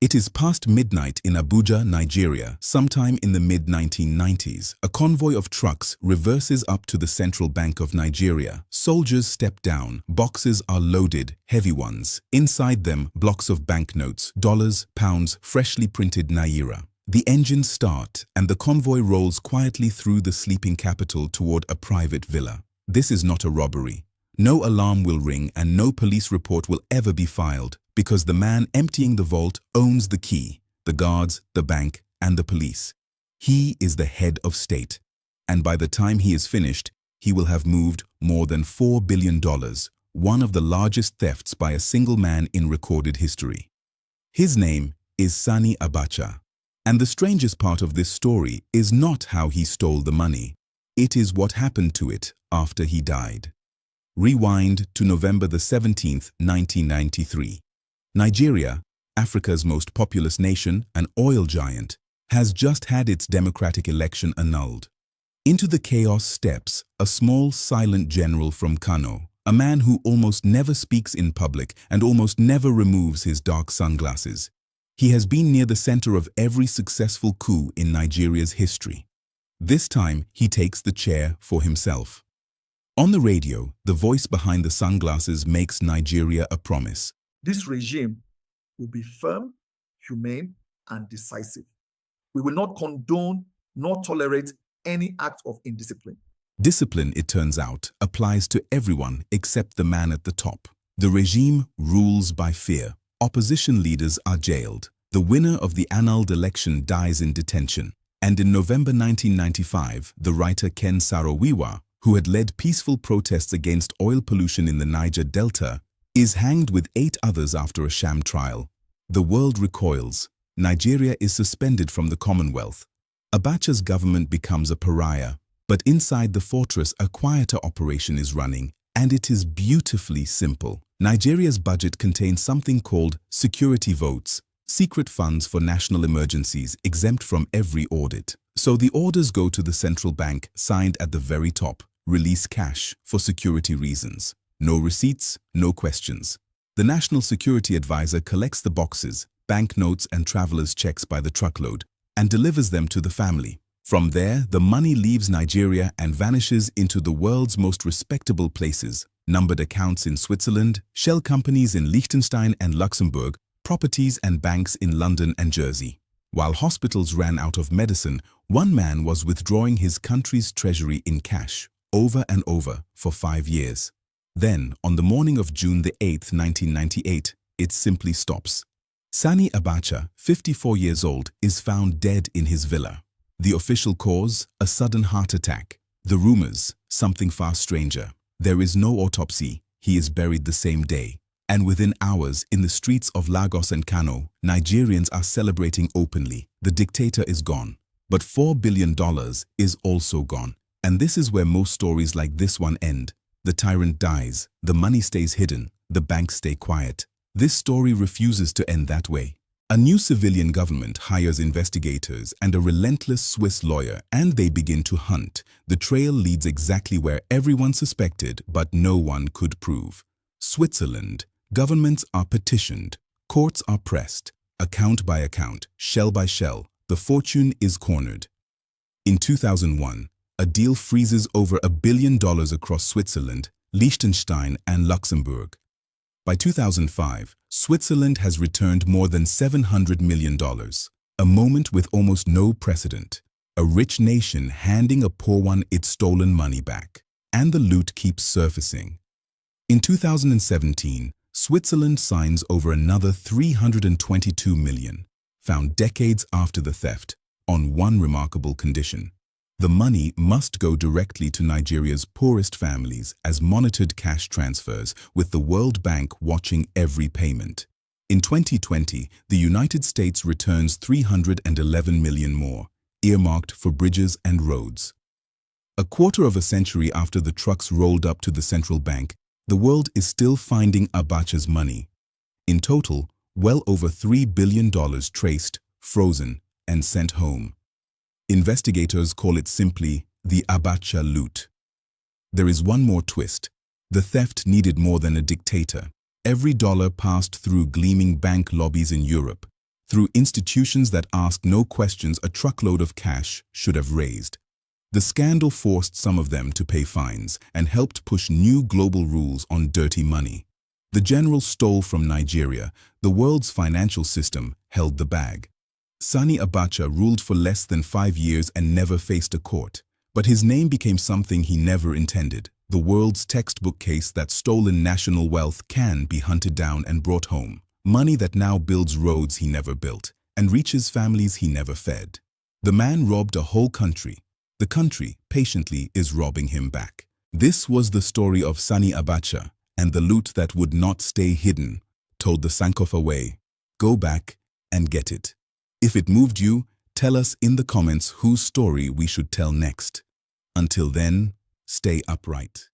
It is past midnight in Abuja, Nigeria, sometime in the mid-1990s. A convoy of trucks reverses up to the Central Bank of Nigeria. Soldiers step down. Boxes are loaded, heavy ones. Inside them, blocks of banknotes, dollars, pounds, freshly printed naira. The engines start, and the convoy rolls quietly through the sleeping capital toward a private villa. This is not a robbery. No alarm will ring and no police report will ever be filed, because the man emptying the vault owns the key, the guards, the bank, and the police. He is the head of state, and by the time he is finished, he will have moved more than $4 billion, one of the largest thefts by a single man in recorded history. His name is Sani Abacha, and the strangest part of this story is not how he stole the money. It is what happened to it after he died. Rewind to November the 17th, 1993. Nigeria, Africa's most populous nation, an oil giant, has just had its democratic election annulled. Into the chaos steps a small, silent general from Kano, a man who almost never speaks in public and almost never removes his dark sunglasses. He has been near the center of every successful coup in Nigeria's history. This time, he takes the chair for himself. On the radio, the voice behind the sunglasses makes Nigeria a promise. This regime will be firm, humane, and decisive. We will not condone nor tolerate any act of indiscipline. Discipline, it turns out, applies to everyone except the man at the top. The regime rules by fear. Opposition leaders are jailed. The winner of the annulled election dies in detention. And in November 1995, the writer Ken Saro-Wiwa, who had led peaceful protests against oil pollution in the Niger Delta, is hanged with 8 others after a sham trial. The world recoils. Nigeria is suspended from the Commonwealth. Abacha's government becomes a pariah. But inside the fortress, a quieter operation is running, and it is beautifully simple. Nigeria's budget contains something called security votes, secret funds for national emergencies exempt from every audit. So the orders go to the central bank, signed at the very top. Release cash for security reasons. No receipts, no questions. The National Security Advisor collects the boxes, banknotes and travelers' checks by the truckload and delivers them to the family. From there, the money leaves Nigeria and vanishes into the world's most respectable places. Numbered accounts in Switzerland, shell companies in Liechtenstein and Luxembourg, properties and banks in London and Jersey. While hospitals ran out of medicine, one man was withdrawing his country's treasury in cash, over and over, for 5 years. Then, on the morning of June the 8th, 1998, it simply stops. Sani Abacha, 54 years old, is found dead in his villa. The official cause? A sudden heart attack. The rumors? Something far stranger. There is no autopsy. He is buried the same day. And within hours, in the streets of Lagos and Kano, Nigerians are celebrating openly. The dictator is gone. But $4 billion is also gone. And this is where most stories like this one end. The tyrant dies, the money stays hidden, the banks stay quiet. This story refuses to end that way. A new civilian government hires investigators and a relentless Swiss lawyer, and they begin to hunt. The trail leads exactly where everyone suspected, but no one could prove. Switzerland. Governments are petitioned, courts are pressed, account by account, shell by shell, the fortune is cornered. In 2001, a deal freezes over $1 billion across Switzerland, Liechtenstein, and Luxembourg. By 2005, Switzerland has returned more than $700 million, a moment with almost no precedent. A rich nation handing a poor one its stolen money back. And the loot keeps surfacing. In 2017, Switzerland signs over another $322 million, found decades after the theft, on one remarkable condition. The money must go directly to Nigeria's poorest families as monitored cash transfers, with the World Bank watching every payment. In 2020, the United States returns $311 million more, earmarked for bridges and roads. A quarter of a century after the trucks rolled up to the central bank, the world is still finding Abacha's money. In total, well over $3 billion traced, frozen, and sent home. Investigators call it simply the Abacha loot. There is one more twist. The theft needed more than a dictator. Every dollar passed through gleaming bank lobbies in Europe, through institutions that ask no questions a truckload of cash should have raised. The scandal forced some of them to pay fines and helped push new global rules on dirty money. The general stole from Nigeria. The world's financial system held the bag. Sani Abacha ruled for less than 5 years and never faced a court. But his name became something he never intended. The world's textbook case that stolen national wealth can be hunted down and brought home. Money that now builds roads he never built and reaches families he never fed. The man robbed a whole country. The country, patiently, is robbing him back. This was the story of Sani Abacha and the loot that would not stay hidden, told the Sankofa way. Go back and get it. If it moved you, tell us in the comments whose story we should tell next. Until then, stay upright.